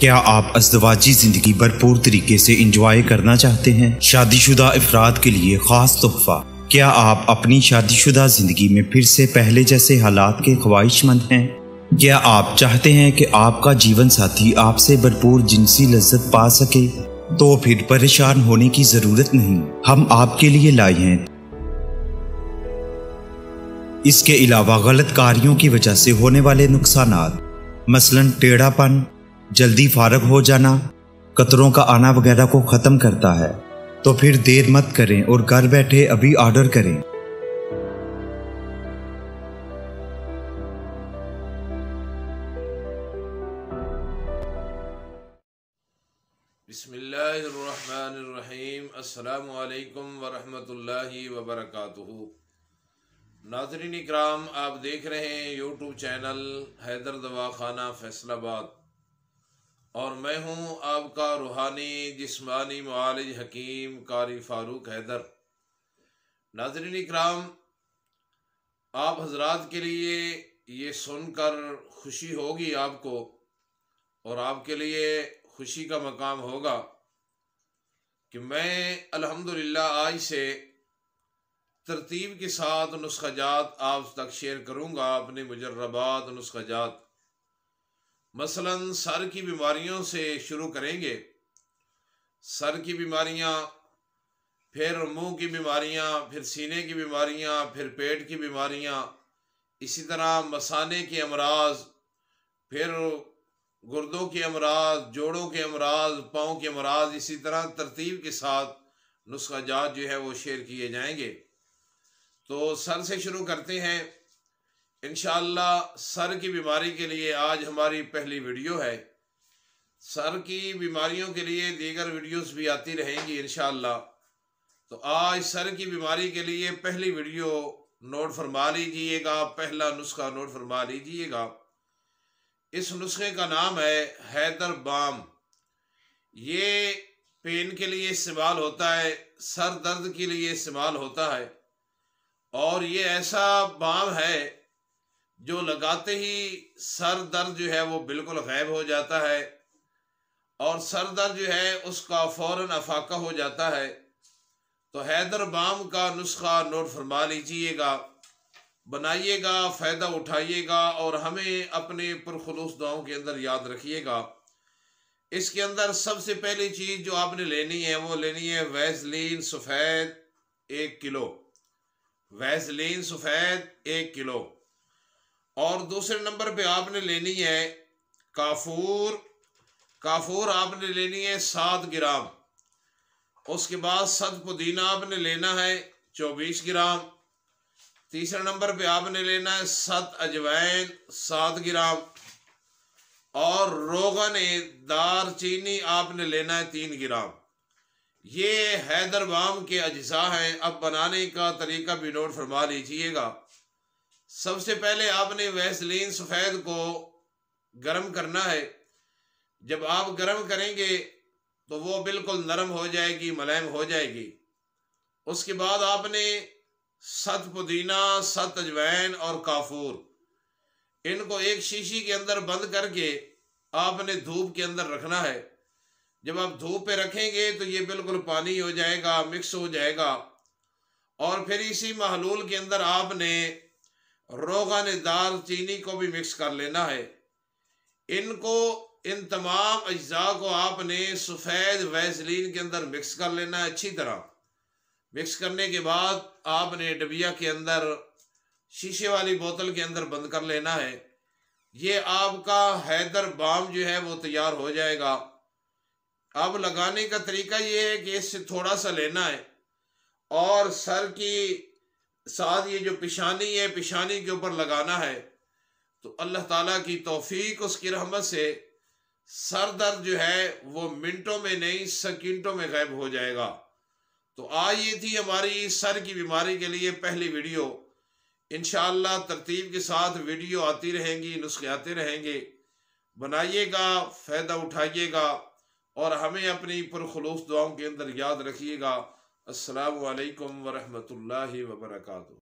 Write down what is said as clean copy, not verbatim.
क्या आप अज़दवाजी ज़िंदगी भरपूर तरीके से इंजॉय करना चाहते हैं? शादीशुदा अफराद के लिए ख़ास तोहफ़ा। क्या आप अपनी शादीशुदा ज़िंदगी में फिर से पहले जैसे हालात के ख्वाहिशमंद हैं? क्या आप चाहते हैं कि आपका जीवन साथी आपसे भरपूर जिनसी लज्जत पा सके? तो फिर परेशान होने की ज़रूरत नहीं, हम आपके लिए लाए हैं। इसके अलावा गलत कार्यों की वजह से होने वाले नुकसानात, मसलन टेढ़ापन, जल्दी फारग हो जाना, कतरों का आना वगैरह को ख़त्म करता है। तो फिर देर मत करें और घर बैठे अभी ऑर्डर करें। बिस्मिल्लाहिर्रहमानिर्रहीम। अस्सलामु अलैकुम वरहमतुल्लाहि वबरकातुहू। नाज़रीन इकराम, आप देख रहे हैं यूट्यूब चैनल हैदर दवाखाना फैसलाबाद और मैं हूं आपका रूहानी जिस्मानी मुआलिज हकीम कारी फ़ारूक हैदर। नाज़रीन इकराम, आप हजरात के लिए ये सुनकर खुशी होगी आपको और आपके लिए खुशी का मकाम होगा कि मैं अल्हम्दुलिल्लाह आज से तरतीब के साथ नुस्ख़ाजात आप तक शेयर करूँगा। अपने मुजर्रबात नुस्ख़ाजात मसलन सर की बीमारियों से शुरू करेंगे। सर की बीमारियाँ, फिर मुंह की बीमारियाँ, फिर सीने की बीमारियाँ, फिर पेट की बीमारियाँ, इसी तरह मसाने के अमराज, फिर गुर्दों के अमराज, जोड़ों के अमराज, पाँव के अमराज, इसी तरह तरतीब के साथ नुस्ख़ाजात जो है वो शेयर किए जाएंगे। तो सर से शुरू करते हैं इंशाअल्लाह। सर की बीमारी के लिए आज हमारी पहली वीडियो है। सर की बीमारियों के लिए दीगर वीडियोस भी आती रहेंगी इंशाअल्लाह। तो आज सर की बीमारी के लिए पहली वीडियो नोट फरमा लीजिएगा, पहला नुस्खा नोट फरमा लीजिएगा। इस नुस्खे का नाम है हैदर बाम। ये पेन के लिए इस्तेमाल होता है, सर दर्द के लिए इस्तेमाल होता है और ये ऐसा बाम है जो लगाते ही सर दर्द जो है वो बिल्कुल गायब हो जाता है और सर दर्द जो है उसका फौरन अफाका हो जाता है। तो हैदर बाम का नुस्खा नोट फरमा लीजिएगा, बनाइएगा, फ़ायदा उठाइएगा और हमें अपने पुरखुलूस दुआओं के अंदर याद रखिएगा। इसके अंदर सबसे पहली चीज़ जो आपने लेनी है वो लेनी है वैसलीन सफ़ेद 1 किलो। वैसलीन सफ़ेद 1 किलो। और दूसरे नंबर पे आपने लेनी है काफूर। काफूर आपने लेनी है 7 ग्राम। उसके बाद सद पुदीना आपने लेना है 24 ग्राम। तीसरे नंबर पे आपने लेना है सद अजवैन 7 ग्राम और रोगन दार चीनी आपने लेना है 3 ग्राम। ये हैदर बाम के अज्जा हैं। अब बनाने का तरीका भी नोट फरमा लीजिएगा। सबसे पहले आपने वैसलीन सफ़ेद को गर्म करना है। जब आप गर्म करेंगे तो वो बिल्कुल नरम हो जाएगी, मुलायम हो जाएगी। उसके बाद आपने सत पुदीना, सत अजवैन और काफूर, इनको एक शीशी के अंदर बंद करके आपने धूप के अंदर रखना है। जब आप धूप पे रखेंगे तो ये बिल्कुल पानी हो जाएगा, मिक्स हो जाएगा। और फिर इसी महलूल के अंदर आपने रोगन दार चीनी को भी मिक्स कर लेना है। इन तमाम अज्जा को आपने सफ़ेद वैसलीन के अंदर मिक्स कर लेना है। अच्छी तरह मिक्स करने के बाद आपने डबिया के अंदर, शीशे वाली बोतल के अंदर बंद कर लेना है। ये आपका हैदर बाम जो है वो तैयार हो जाएगा। अब लगाने का तरीका ये है कि इससे थोड़ा सा लेना है और सर की साथ ये जो पेशानी है, पेशानी के ऊपर लगाना है। तो अल्लाह ताला की तौफीक, उसकी रहमत से सर दर्द जो है वो मिनटों में नहीं सेकंडों में गायब हो जाएगा। तो आज ये थी हमारी सर की बीमारी के लिए पहली वीडियो। इंशाअल्लाह तरतीब के साथ वीडियो आती रहेंगी, नुस्खे आते रहेंगे। बनाइएगा, फ़ायदा उठाइएगा और हमें अपनी पुरखुलूस दुआओं के अंदर याद रखिएगा। अस्सलामु अलैकुम वरहमतुल्लाहि वबरकातुहू।